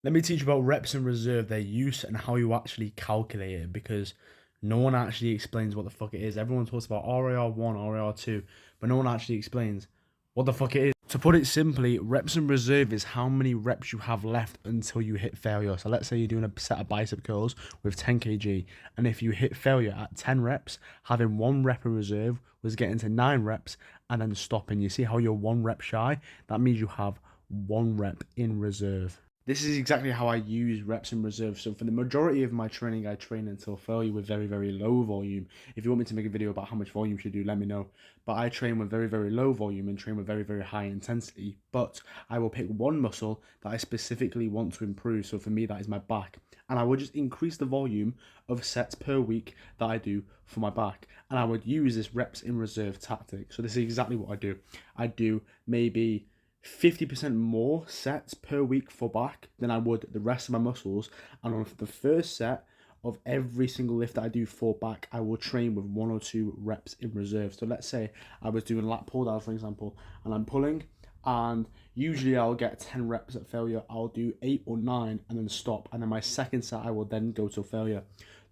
Let me teach you about reps in reserve, their use, and how you actually calculate it because no one actually explains what the fuck it is. Everyone talks about RAR1, RAR2, but no one actually explains what the fuck it is. To put it simply, reps in reserve is how many reps you have left until you hit failure. So let's say you're doing a set of bicep curls with 10 kg, and if you hit failure at 10 reps, having 1 rep in reserve was getting to 9 reps and then stopping. You see how you're 1 rep shy? That means you have 1 rep in reserve. This is exactly how I use reps in reserve. So for the majority of my training, I train until failure with very, very low volume. If you want me to make a video about how much volume you should do, let me know. But I train with very, very low volume and train with very, very high intensity. But I will pick one muscle that I specifically want to improve. So for me, that is my back. And I would just increase the volume of sets per week that I do for my back. And I would use this reps in reserve tactic. So this is exactly what I do. I do maybe 50% more sets per week for back than I would the rest of my muscles. And on the first set of every single lift that I do for back, I will train with 1 or 2 reps in reserve. So let's say I was doing lat pull down, for example, and I'm pulling, and usually I'll get 10 reps at failure. I'll do 8 or 9 and then stop. And then my second set, I will then go to failure.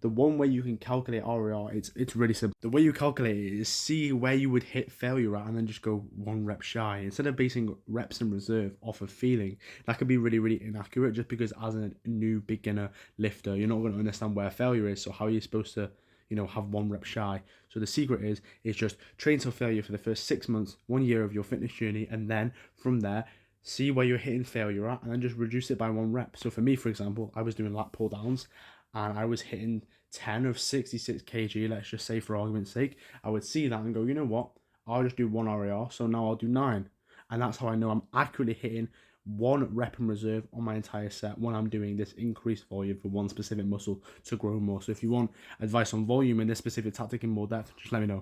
The one way you can calculate RAR, it's really simple. The way you calculate it is see where you would hit failure at and then just go 1 rep shy. Instead of basing reps in reserve off of feeling, that could be really, really inaccurate just because as a new beginner lifter, you're not going to understand where failure is. So how are you supposed to, have 1 rep shy? So the secret is just train till failure for the first 6 months, 1 year of your fitness journey. And then from there, see where you're hitting failure at and then just reduce it by 1 rep. So for me, for example, I was doing lat pull downs and I was hitting 10 of 66 kg, let's just say for argument's sake. I would see that and go, you know what? I'll just do 1 RAR, so now I'll do 9. And that's how I know I'm accurately hitting 1 rep in reserve on my entire set when I'm doing this increased volume for one specific muscle to grow more. So if you want advice on volume and this specific tactic in more depth, just let me know.